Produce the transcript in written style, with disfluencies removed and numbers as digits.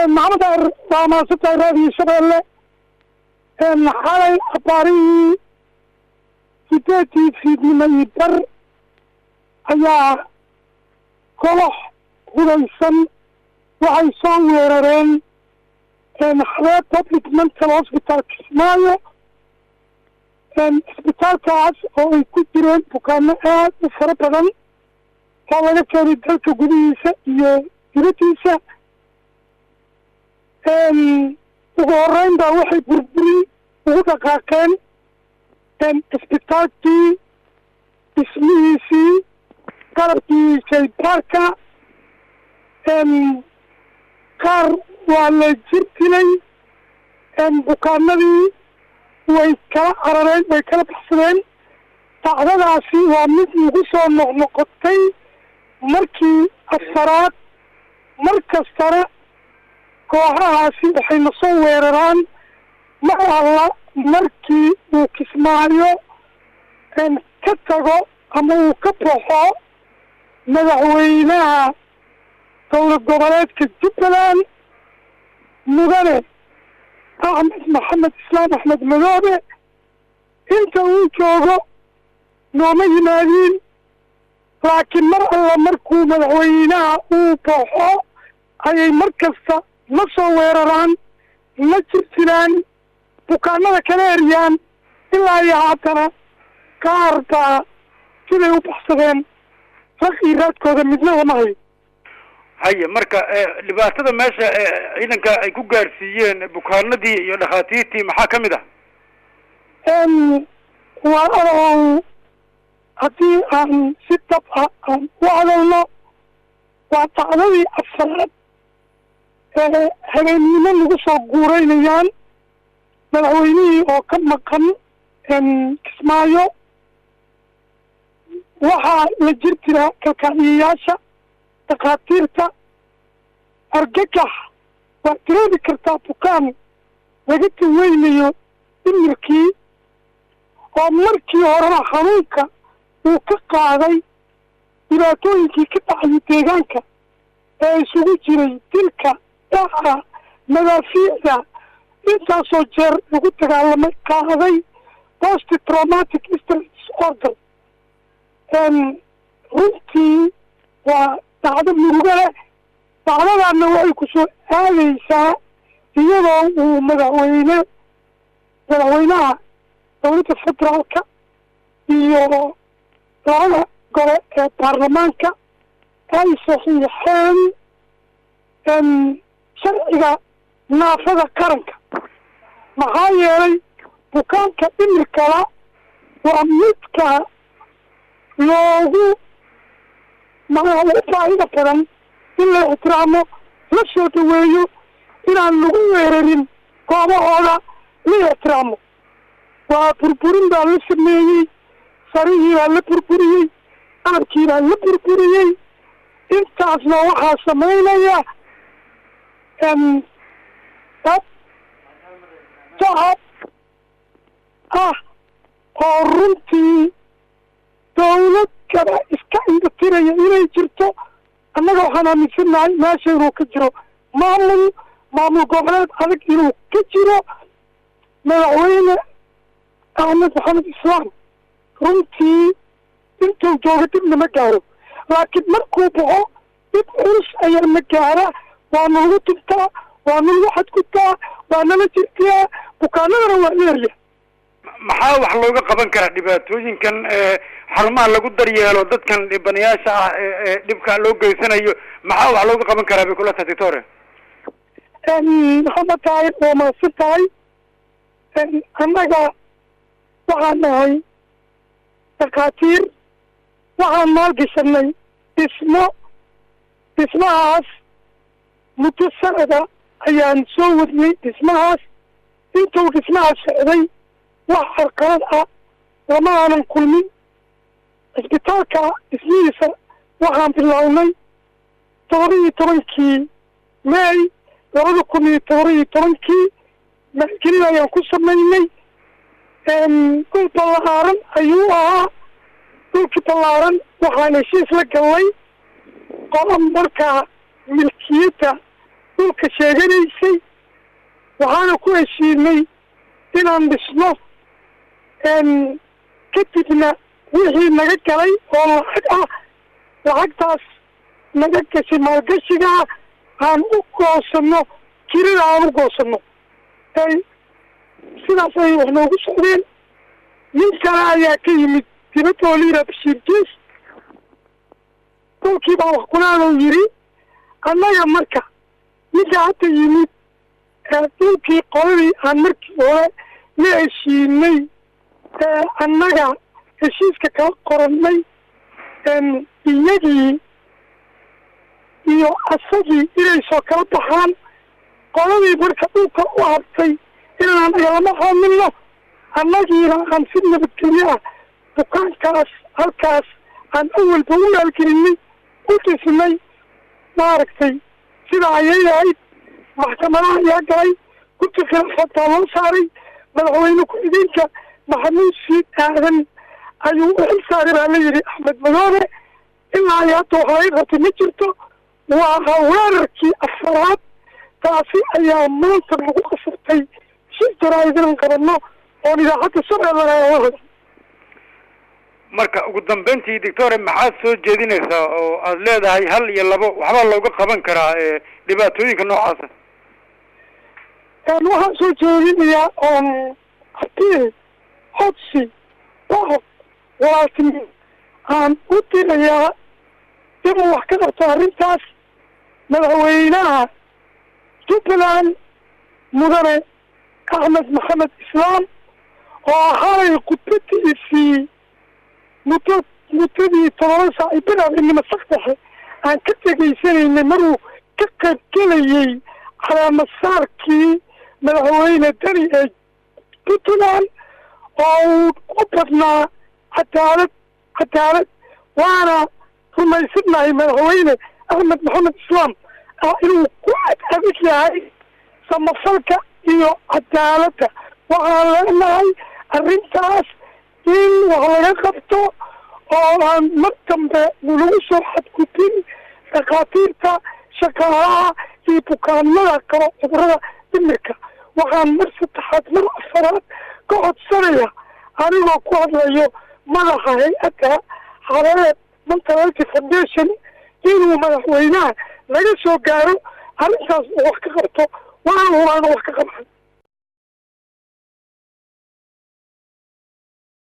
محمد وما ستة رادي شباب حالي أباري سيداتي في دمي بر أيا كلح هريسن وعيسان ويرارين حالات public mental hospital كسمايو اسبتال كاس oo ay ku jireen bukaano aad u fara badan oo laga keenay dalka gudihiisa iyo dibadiisa ugu horreyn baa waxay burburi ugu dhaqaaqeen isbitaalkii dhismihiisii qalabkii shaybaarka qaar waa la jir dilay bukaanadii way kala carareen way kala baxsadeen dhacdadaasi waa mid nagu soo noqnoqotay markii afaraad mar kastana kooxahaasi waxay na soo weeraraan mar alla markii uu kismaayo ka tago ama uu ka baxo madaxweynaha dowlad goboleedka jubbaland mudane أحمد محمد إسلام أحمد مذابة أنت وجوه نومي مالين لكن مرة مركو مدعوينا وبوحو أي مركز مصوران مجرسلان وكاننا كناريان إلا يعطنا كارتا كده يبحثين فخيرات كودا مثلها معي هيا مركا لباسada meesha ciidanka ay ku gaarsiiyeen bukaanadii iyo dhaqaatiirtii maxaa kamid ah waa hadii aan si dab ah aan u hadalno waa dhacdadii afaraad habeennimo lagu soo guuraynayaan madaxweynihii oo ka maqan kismaayo waxaa la jir jiraa kalkaaliyayaasha dhaqaatiirta argagax waa dareemi kartaa bukaan laga daweynayo dhimirkii oo markii horena xanuunka uu ka qaaday dhibaatooyinkii ka dhacayay deegaanka ee isugu jiray dilka dhaca madaafiicda intaasoo jeer lagu dagaalamay qaaday post traumatic stress disorder runtii waa dhacdo murugo leh dhacdadaana waxay ku soo aadaysaa iyadoo uu madaxweynaha dowladda federaalka iyo labada gole ee baarlamaanka ay saxiixeen sharciga naafada qaranka maxaa yeelay bukaanka dhimirkala waa midka loogu baahida badan in la ixtiraamo la soo dhaweeyo inaan lagu weerarin goobahooda la ixtiraamo waa burburin baa la sameeyey sarihii baa la burburiyey qalabkii baa la burburiyey intaasna waxaa samaynaya dad shacab ah oo runtii dawlad kale iska indhatiraya inay jirto annaga waxaan aaminsanahay meesha inuu ka jiro maamul goboleed adag inuu ka jiro madaxweyne axmed maxamed islaam runtii intuu jooga dibna ma gaaro laakiin markuu baxo dib culus ayaa na gaara waa nalagu tuntaa waa nalagu xadgudtaa waa nala jirtiyaa bukaanadana waa leerya maxaa wax looga qaban karaa dhibaatooyinkan xarumaha lagu daryeelo dadkan dhibanayaasha ah ee dhibka loo geysanayo maxaa wax looga qaban karaa bay kula tahay doctore maxamed tahay waa mahadsan tahay annaga waxaan nahay dhakhaatiir waxaan maalgashanay dhismahaas muddo sanada ayaan soo wadnay dhismahaas intuu dhismahaas socday wax carqalad ah lama aanan kulmin cisbitaalka dhismihiisa waxaan bilownay 17 May 2017 maalgelin ayaan ku samaynay dhul ballaaran ayuu ahaa dhulkii ballaaran waxaan heshiis la galnay qodob markaa milkiyadda dhulka sheeganaysay waxaana ku heshiinay inaan dhisno kadibna wixii naga galay oo lacag ah lacagtaas naga gashay maalgashigaa aan u goosano kirada aan u goosano sidaas ay wax noogu socdeen nin kale ayaa ka yimid dibadda oo la yidhaha Bashiir Gees dhulkii baa wax kunaadou yidhi annaga marka ninka hadda yimid dhulkii qoladii aan markii hore la heshiinay annaga heshiiska kala qorannay iyagii iyo asagii inay soo kala baxaan qoladii marka dhulka u habtay inaan nagalama haamilno annagiina aan si nabadgelyo ah dukaankaas halkaas aan awalba u maalgelinay u dhisnay maaragtay sidaa ayay ahayd maxkamadaha ayaa galay guddi khilaafaadbaa loo saaray madaxweyne ku-xigeenka maxamuud siid aadan ayuu u xil saaray baa la yidhi axmed madoobe ilaa iyo hadda wax laga qabtay ma jirto waa weerarkii afaraad taasi ayaa maanta lagu qasabtay shirtaraaidan qabanno oon idaacadda Soomaaliya marka ugu dambeyntii doctor maxaad soo jeedinaysaa oo aad leedahay hal iyo labo waxba looga qaban karaa dhibaatooyinka noocaas waxaan soo jeedinayaa haddii codsi walaaltinimo aan u dirayaa inuu wax ka qabto arrintaas madaxweynaha Jubbaland mudane Axmed Maxamed Islaam oo ahaay khudbadiisii muddadii 7 saac iyo barnaamijnimo saxdaxe aan ka tegaysanaynay maruu ka qaybgelayay calaamasaarkii madaxweyne Dani ee Puntland oo uu u badnaa cadaalad waana rumaysanahay madaxweyne Axmed Maxamed Islaam inuu ku adag yahay samafalka iyo cadaaladda waxaan leenahay arrintaas in wax laga qabto oo aan mar dambe lagu soo xadgudbin dhakhaatiirta shaqaalaha iyo bukaanada qaba cudurrada dhimirka waxaan mar saddexaad mar afaraad ka codsanaya anigoo ku hadlayo madaxa hay-adda Xareed Mental Health Foundation inuu madaxweynaha laga soo gaaro arrintaas uu wax ka qabto waxaan hubaa inuu wax ka qabto